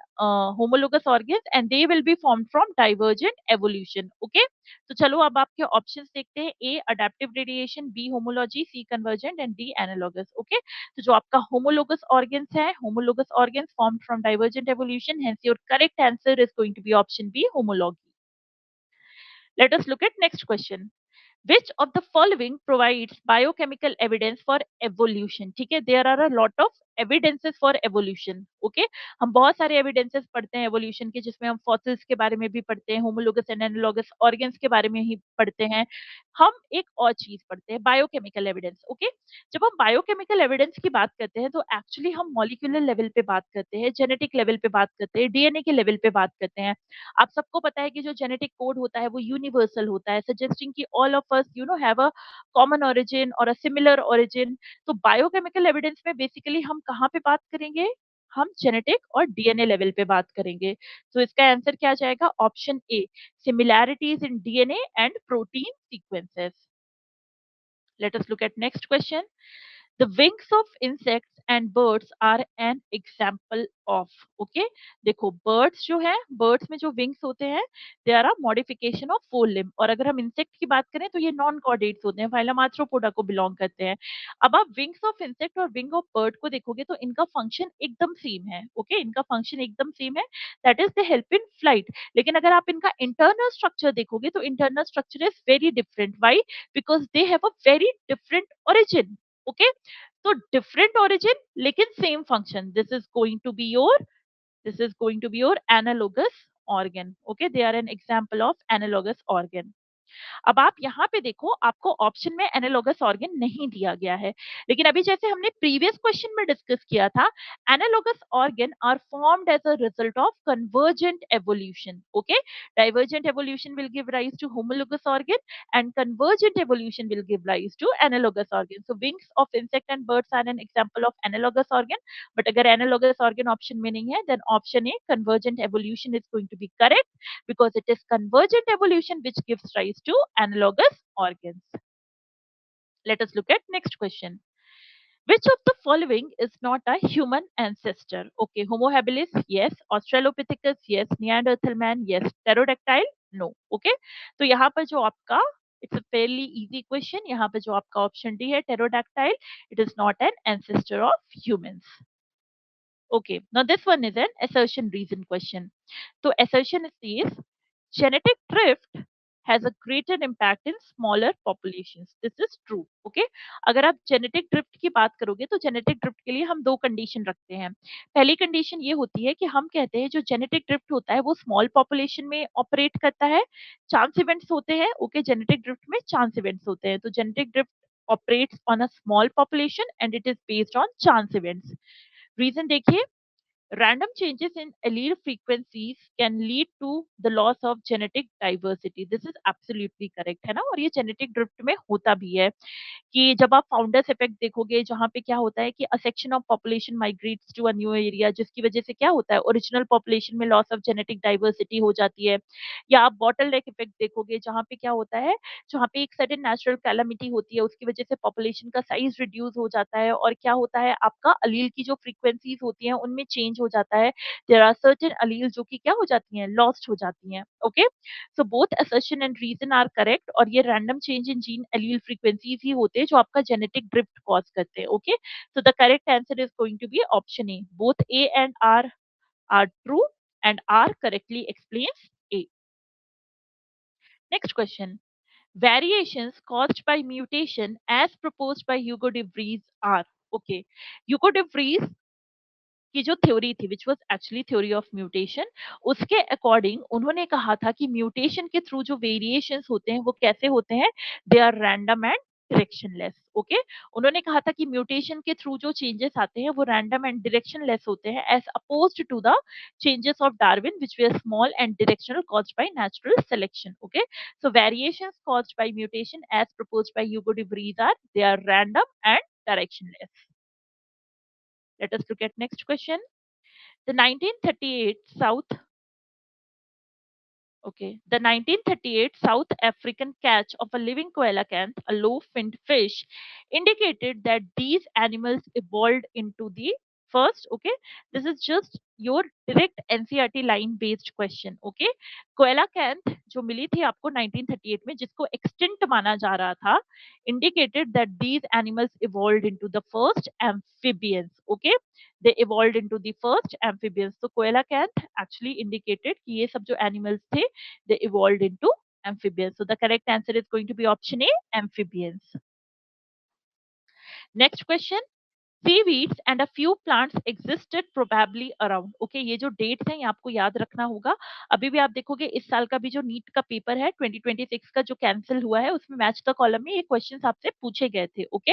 homologous organs and they will be formed from divergent evolution. Okay तो चलो अब आपके ऑप्शंस देखते हैं. A adaptive radiation, B homology, C convergent and D analogous. Okay तो जो आपका होमोलोगस ऑर्गन्स है, homologous organs formed from divergent evolution, hence your correct answer is going to be option B, homology. Let us look at next question. Which of the following provides biochemical evidence for evolution? ठीक है, there are a lot of evidences for evolution. Okay, हम बहुत सारे evidences पढ़ते हैं evolution के, जिसमें हम fossils के बारे में भी पढ़ते हैं, homologous and analogous organs के बारे में ही पढ़ते हैं. हम एक और चीज पढ़ते हैं, बायोकेमिकल एविडेंस. ओके जब हम बायोकेमिकल एविडेंस की बात करते हैं तो एक्चुअली हम मॉलिक्यूलर लेवल पे बात करते हैं, जेनेटिक लेवल पे बात करते हैं, डीएनए के लेवल पे बात करते हैं. आप सबको पता है कि जो जेनेटिक कोड होता है वो यूनिवर्सल होता है, सजेस्टिंग कि all of us have a common origin और अ सिमिलर ओरिजिन. तो बायोकेमिकल एविडेंस में बेसिकली हम कहाँ पे बात करेंगे, हम जेनेटिक और डीएनए लेवल पे बात करेंगे. तो इसका आंसर क्या जाएगा, option A, similarities in DNA and protein sequences. Let us look at next question. The wings of insects and birds are an example of. Okay देखो birds जो है, birds में जो wings होते हैं they are a modification of four limb, और अगर हम insect की बात करें तो ये non chordates होते हैं, phylum Arthropoda को belong करते हैं. अब आप wings of insect और wing of bird को देखोगे तो इनका function एकदम सेम है. ओके इनका function एकदम सेम है, that is they help in flight. लेकिन अगर आप इनका internal structure देखोगे तो internal structure is very different. Why? Because they have a very different origin. Okay तो डिफरेंट ओरिजिन लेकिन same function. This is going to be your analogous organ. Okay they are an example of analogous organ. अब आप यहाँ पे देखो, आपको option में analogous organ नहीं दिया गया है, लेकिन अभी जैसे हमने प्रीवियस क्वेश्चन में डिस्कस किया था, analogous organ are formed as a result of convergent evolution. Okay divergent evolution will give rise to homologous organ and convergent evolution will give rise to analogous organ. So wings of insect and birds are an example of analogous organ, but अगर analogous organ option में नहीं है, then option A, convergent evolution is going to be correct, because it is convergent evolution which gives rise to analogous organs. Let us look at next question. Which of the following is not a human ancestor? Okay, Homo habilis, yes. Australopithecus, yes. Neanderthal man, yes. Pterodactyl, no. Okay, तो यहाँ पर जो आपका, it's a fairly easy question. यहाँ पे जो आपका option D है, pterodactyl, it is not an ancestor of humans. Okay, now this one is an assertion reason question. So assertion is genetic drift has a greater impact in smaller populations. This is true. Okay, अगर आप genetic drift की बात करोगे तो genetic drift के लिए हम दो कंडीशन रखते हैं. पहली कंडीशन ये होती है कि हम कहते हैं जो genetic drift होता है वो small population में ऑपरेट करता है, चांस इवेंट्स होते हैं. ओके genetic drift में चांस इवेंट्स होते हैं, तो genetic drift operates on a small population and it is based on chance events. Reason देखिए, random changes in allele frequencies can lead to the loss of genetic diversity. This is absolutely correct है ना, और ये genetic drift में होता भी है कि जब आप फाउंडर्स इफेक्ट देखोगे, जहाँ पे क्या होता है कि a section of population migrates to a new area, जिसकी वजह से क्या होता है, ओरिजिनल पॉपुलेशन में लॉस ऑफ जेनेटिक डाइवर्सिटी हो जाती है. या आप बॉटल नेक इफेक्ट देखोगे, जहाँ पे क्या होता है, जहाँ पे एक सडन नेचुरल कैलामिटी होती है, उसकी वजह से पॉपुलेशन का साइज रिड्यूस हो जाता है, और क्या होता है, आपका अलील की जो फ्रीक्वेंसीज होती हैं उनमें चेंज हो जाता है. देयर आर सर्टेन अलील जो कि क्या हो जाती हैं, लॉस्ट हो जाती हैं. Okay so both assertion and reason are correct, और ये random change in gene allele frequencies ही होते हैं जो आपका जेनेटिक ड्रिफ्ट कॉज करते हैं. Okay so the correct answer is going to be option A. Both A and R true and R correctly explains A. Next question. Variations caused by mutation as proposed by Hugo de Vries are. Okay. Hugo de Vries की जो theory थी, which was actually theory of mutation, उसके according उन्होंने कहा था कि mutation के through जो वेरिएशंस होते हैं वो कैसे होते हैं, they are random and directionless. Okay, उन्होंने कहा था कि म्यूटेशन के थ्रू जो चेंजेस आते हैं वो रैंडम एंड डायरेक्शनलेस होते हैं as opposed to the changes of Darwin, which were small and directional caused by natural selection. Okay, so variations caused by mutation, as proposed by Hugo de Vries, are they are random and directionless. Let us look at next question. The 1938 South Okay. The 1938 South African catch of a living coelacanth, a low-finned fish, indicated that these animals evolved into the first. Okay. This is just your direct NCERT line based question. Okay. coelacanth जो मिली थी आपको 1938 में, जिसको extinct माना जा रहा था, indicated that these animals evolved into the first amphibians. Okay. They evolved into the first amphibians. So coelacanth actually indicated कि ये सब जो animals थे, they evolved into amphibians. So the correct answer is going to be option A, amphibians. Next question. Seaweeds and a few plants existed probably around. Okay, ये जो dates हैं ये आपको याद रखना होगा. अभी भी आप देखोगे इस साल का भी जो नीट का पेपर है 2026 का जो कैंसिल हुआ है, उसमें मैच द कॉलम में ये क्वेश्चंस आपसे पूछे गए थे. Okay,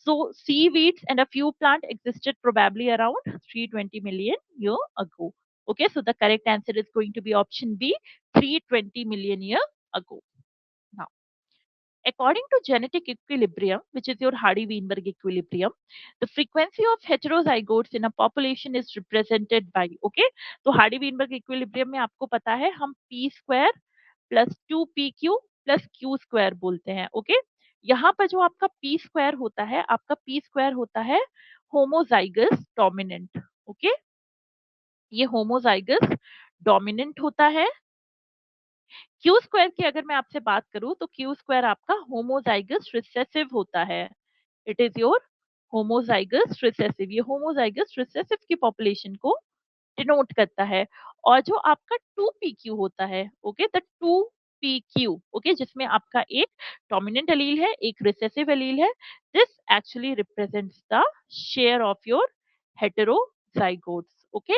so seaweeds and a few plant existed probably around 320 million year ago. Okay, so the correct answer is going to be option B, 320 million year ago. Now, according to genetic equilibrium, which is your Hardy-Weinberg equilibrium, the frequency of heterozygotes in a population is represented by, okay, तो Hardy-Weinberg equilibrium में आपको पता है हम p square plus 2pq plus q square बोलते हैं. Okay, यहाँ पर जो आपका p square होता है, आपका p square होता है homozygous dominant. ओके, ये homozygous dominant होता है. क्यू स्क्वायर की अगर मैं आपसे बात करूं तो क्यू स्क्वायर आपका होमोजाइगस रिसेसिव होता है. It is your homozygous recessive. ये होमोजाइगस रिसेसिव की पॉपुलेशन को डिनोट करता है. और जो आपका 2pq होता है, ओके, द 2pq, ओके, जिसमें आपका एक डोमिनेंट एलील है, एक रिसेसिव एलील है, this actually represents the share of your heterozygotes. Okay,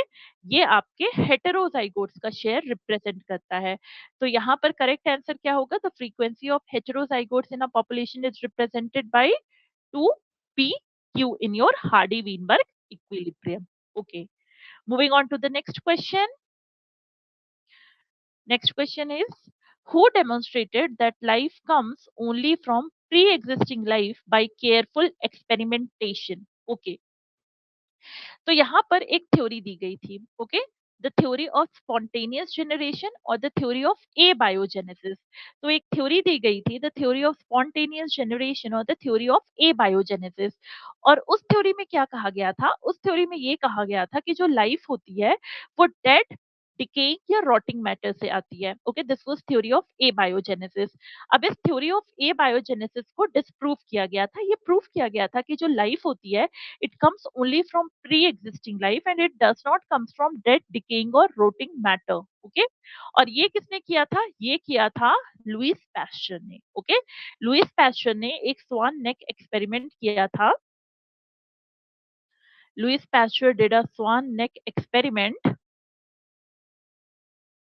ये आपके हेटेरोजाइगोट्स का शेयर रिप्रेजेंट करता है. तो यहाँ पर करेक्ट आंसर क्या होगा? The frequency of heterozygotes in a population is represented by 2pq in your Hardy-Weinberg equilibrium. Okay. Moving on to the next question. Next question is, who demonstrated that life comes only from pre-existing life by careful experimentation? Okay. तो यहाँ पर एक theory दी गई थी. Okay, the theory of spontaneous generation और the theory of abiogenesis. तो एक थ्योरी दी गई थी, the theory of spontaneous generation और the theory of abiogenesis. और उस थ्योरी में क्या कहा गया था? उस थ्योरी में ये कहा गया था कि जो लाइफ होती है वो डेड, डिकेइंग या रॉटिंग मैटर से आती है. Okay, this was theory of A biogenesis. अब इस थ्योरी ऑफ ए बायोजेनेसिस को डिस्प्रूव किया गया था. ये प्रूव किया गया था कि जो लाइफ होती है, it comes only from pre-existing life and it does not comes from dead, decaying or rotting matter. Okay, और ये किसने किया था? ये किया था लुइस पैस्चर ने. ओके, लुइस पैस्चर ने एक स्वान नेक एक्सपेरिमेंट किया था. Louis Pasteur did a swan neck experiment,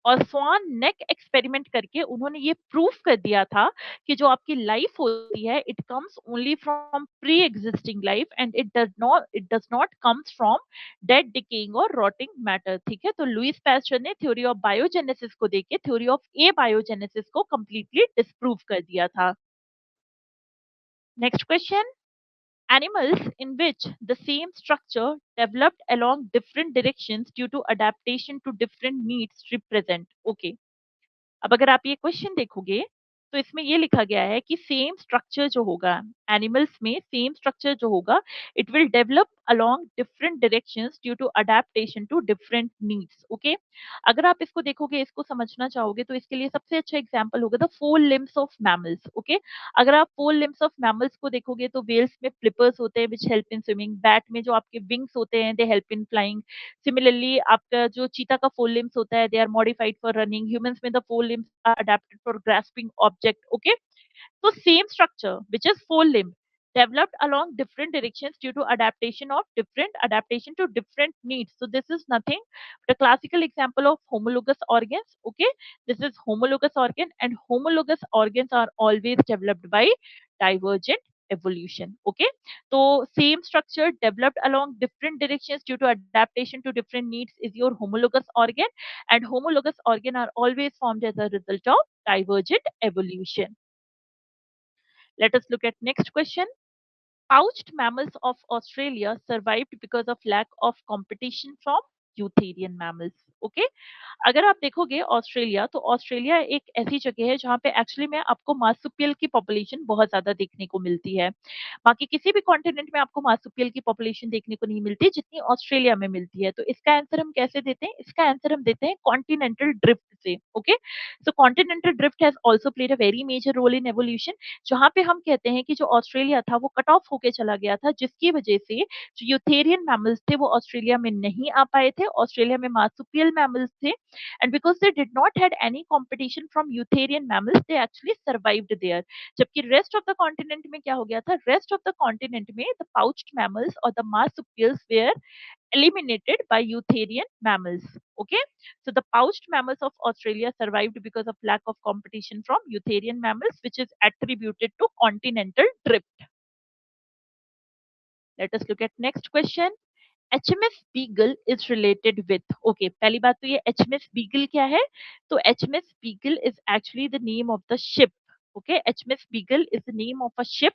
और स्वान नेक एक्सपेरिमेंट करके उन्होंने ये प्रूफ कर दिया था कि जो आपकी लाइफ होती है, it comes only from pre existing life and it does not comes from dead, decaying और रॉटिंग मैटर. ठीक है, तो लुइस पैस्चर ने थ्योरी ऑफ बायोजेनेसिस को देके थ्योरी ऑफ ए बायोजेनेसिस को कंप्लीटली डिस्प्रूव कर दिया था. Next question. Animals in which the same structure developed along different directions due to adaptation to different needs represent. Okay. अब अगर आप ये क्वेश्चन देखोगे तो इसमें ये लिखा गया है कि सेम स्ट्रक्चर जो होगा एनिमल्स में, सेम स्ट्रक्चर जो होगा, it will develop along different directions due to adaptation to different needs. Okay, अगर आप इसको देखोगे, इसको समझना चाहोगे, तो इसके लिए सबसे अच्छा एग्जांपल होगा the fore limbs of mammals. Okay, अगर आप फोर लिम्स ऑफ मैमल्स को देखोगे तो वेल्स में फ्लिपर्स होते हैं which help in swimming, bat में जो आपके विंग्स होते हैं they help in flying. Similarly, आपका जो चीता का फोर लिम्स होता है, they are modified for running. Humans में the fore limbs are adapted for grasping object. Okay, so same structure which is four limb developed along different directions due to adaptation to different needs. So this is nothing but a classical example of homologous organs. Okay, this is homologous organ, and homologous organs are always developed by divergent evolution. Okay, so same structure developed along different directions due to adaptation to different needs is your homologous organ, and homologous organ are always formed as a result of divergent evolution. Let us look at next question. Pouched mammals of Australia survived because of lack of competition from eutherian mammals. Okay, अगर आप देखोगे Australia, तो Australia एक ऐसी जगह है जहाँ पे एक्चुअली में आपको मार्सुपियल की पॉपुलेशन बहुत ज्यादा देखने को मिलती है। बाकी किसी भी कॉन्टिनेंट में आपको मार्सुपियल की पॉपुलेशन देखने को नहीं मिलती जितनी ऑस्ट्रेलिया में मिलती है। तो इसका आंसर हम कैसे देते हैं? इसका आंसर हम देते हैं कॉन्टिनेंटल ड्रिफ्ट से। Okay, so continental drift has also played a very major role in evolution, जहाँ पे हम कहते हैं कि जो ऑस्ट्रेलिया था वो कट ऑफ होके चला गया था, जिसकी वजह से जो यूथेरियन मैमल्स थे वो ऑस्ट्रेलिया में नहीं आ पाए थे। ऑस्ट्रेलिया में मार्सुपियल मैमल्स थे, and because they did not had any competition from eutherian mammals, they actually survived there. जबकि rest of the continent में क्या हो गया था? rest of the continent में the pouched mammals or the marsupials were eliminated by eutherian mammals. Okay, so the pouched mammals of Australia survived because of lack of competition from eutherian mammals, which is attributed to continental drift. Let us look at next question. HMS Beagle is related with, okay, पहली बात तो ये HMS Beagle क्या है? तो HMS Beagle is actually the name of the ship. Okay, HMS Beagle is the name of a ship.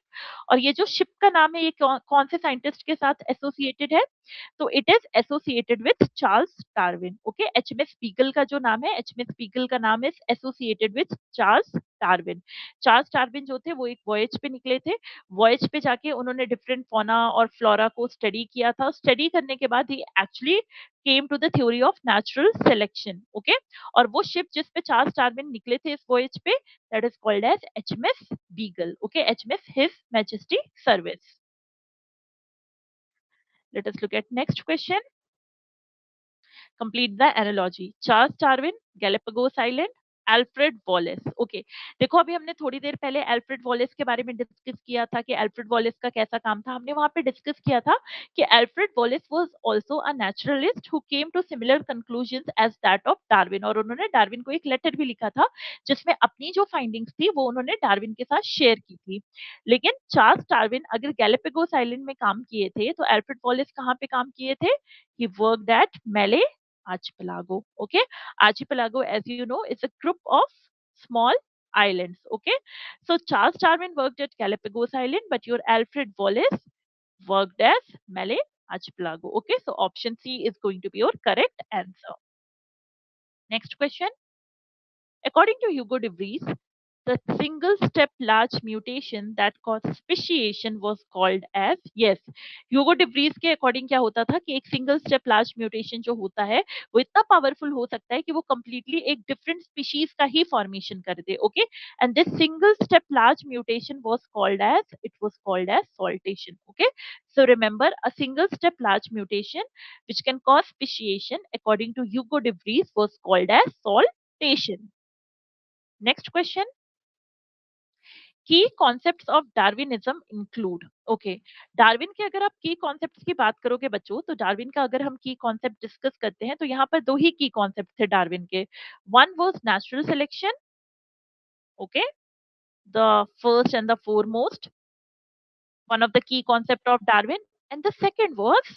और ये जो ship का नाम है ये कौन से साइंटिस्ट के साथ एसोसिएटेड है? तो it is associated with Charles Darwin. Okay, HMS beagle का जो नाम है, एचएमएस बीगल का नाम is associated with Charles Darwin. Charles Darwin जो थे वो एक वॉयज पे निकले थे। वॉयज पे जाके उन्होंने डिफरेंट फौना और फ्लोरा को स्टडी किया था। स्टडी करने के बाद ही actually came to the theory of natural selection. Okay, और वो शिप जिस पे चार्ल्स डार्विन निकले थे इस वॉयज पे, that is called as HMS Beagle. Okay, HMS his majesty service. Let us look at next question. Complete the analogy. Charles Darwin, Galapagos Island, Alfred Wallace. Okay, देखो अभी हमने थोड़ी देर पहले अल्फ्रेड वॉलेस के बारे में डिस्कस किया था कि अल्फ्रेड वॉलेस का कैसा काम था। हमने वहां पे डिस्कस किया था कि Alfred Wallace was also a naturalist who came to similar conclusions as that of Darwin, और उन्होंने डार्विन को एक लेटर भी लिखा था जिसमें अपनी जो फाइंडिंग्स थी वो उन्होंने डार्विन के साथ शेयर की थी। लेकिन चार्ल्स डार्विन अगर गैलापागोस आइलैंड में काम किए थे तो अल्फ्रेड वॉलेस कहाँ पे काम किए थे? ही वर्कड एट मेले archipelago. Okay, archipelago, as you know, is a group of small islands. Okay, so Charles Darwin worked at Galapagos Island, but your Alfred Wallace worked as Malay Archipelago. Okay, so option C is going to be your correct answer. Next question. According to Hugo de Vries, the single step large mutation that caused speciation was called as, yes, Hugo debris के according क्या होता था कि एक single step large mutation जो होता है वो इतना पावरफुल हो सकता है कि वो कंप्लीटली एक डिफरेंट स्पीशीज का ही फॉर्मेशन कर दे। Okay, and this single step large mutation was called as saltation. Okay, so remember, a single step large mutation which can cause speciation according to Hugo de Vries was called as saltation. Next question. की concepts of Darwinism include. Okay, Darwin के अगर आप की concepts की बात करोगे बच्चों, तो डार्विन का अगर हम की कॉन्सेप्ट डिस्कस करते हैं तो यहाँ पर दो ही की कॉन्सेप्ट थे डार्विन के। One was natural selection, okay, the first and the foremost one of the key concept of Darwin, and the second was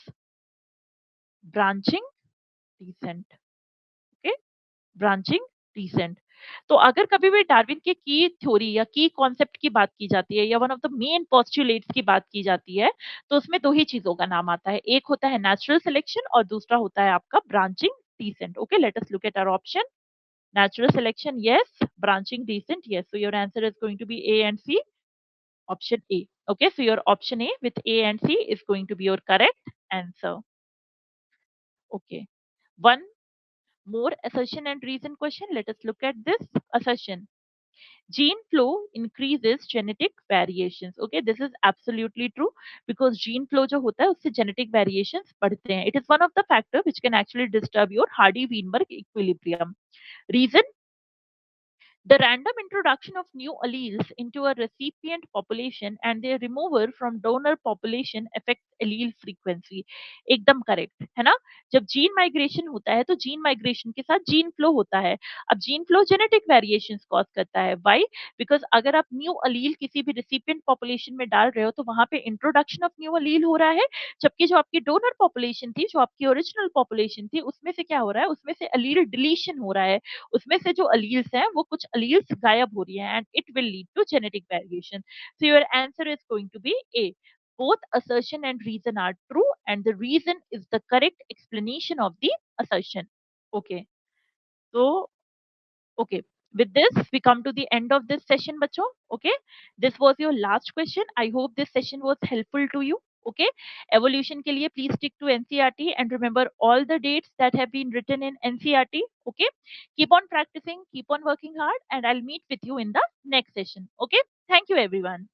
branching descent. Okay, branching descent. तो अगर कभी भी डार्विन के की थ्योरी या की कॉन्सेप्ट की बात की जाती है या one of the main postulates की बात की जाती है तो उसमें दो ही चीजों का नाम आता है, एक होता है नेचुरल सिलेक्शन और दूसरा होता है आपका branching descent. Okay, let us look at our option. Natural selection yes, branching descent yes, so your answer is going to be A and C, option A. Okay, so your option A with A and C is going to be your correct answer. Okay, one more assertion and reason question. Let us look at this assertion. Gene flow increases genetic variations. Okay, this is absolutely true because gene flow जो होता है उससे genetic variations बढ़ते हैं. It is one of the factor which can actually disturb your Hardy-Weinberg equilibrium. Reason? The random introduction of new alleles into a recipient population and their removal from donor population affects allele frequency. एकदम correct है ना? जब gene migration होता है तो gene migration के साथ gene flow होता है. अब gene flow genetic variations cause करता है. व्हाई? बिकॉज अगर आप न्यू अलील किसी भी रिसिपिएंट पॉपुलेशन में डाल रहे हो तो वहां पे इंट्रोडक्शन ऑफ न्यू अलील हो रहा है, जबकि जो आपकी डोनर पॉपुलेशन थी, जो आपकी ओरिजिनल पॉपुलेशन थी, उसमें से क्या हो रहा है? उसमें से अलील डिलीशन हो रहा है. उसमें से जो अलील्स हैं वो कुछ अलील्स गायब हो रही हैं, and it will lead to genetic variation. So your answer is going to be A. Both assertion and reason are true, and the reason is the correct explanation of the assertion. Okay. So, okay. With this, we come to the end of this session, bacho. Okay. This was your last question. I hope this session was helpful to you. Okay. Evolution ke liye, please stick to NCRT and remember all the dates that have been written in NCRT. Okay. Keep on practicing, keep on working hard, and I'll meet with you in the next session. Okay. Thank you, everyone.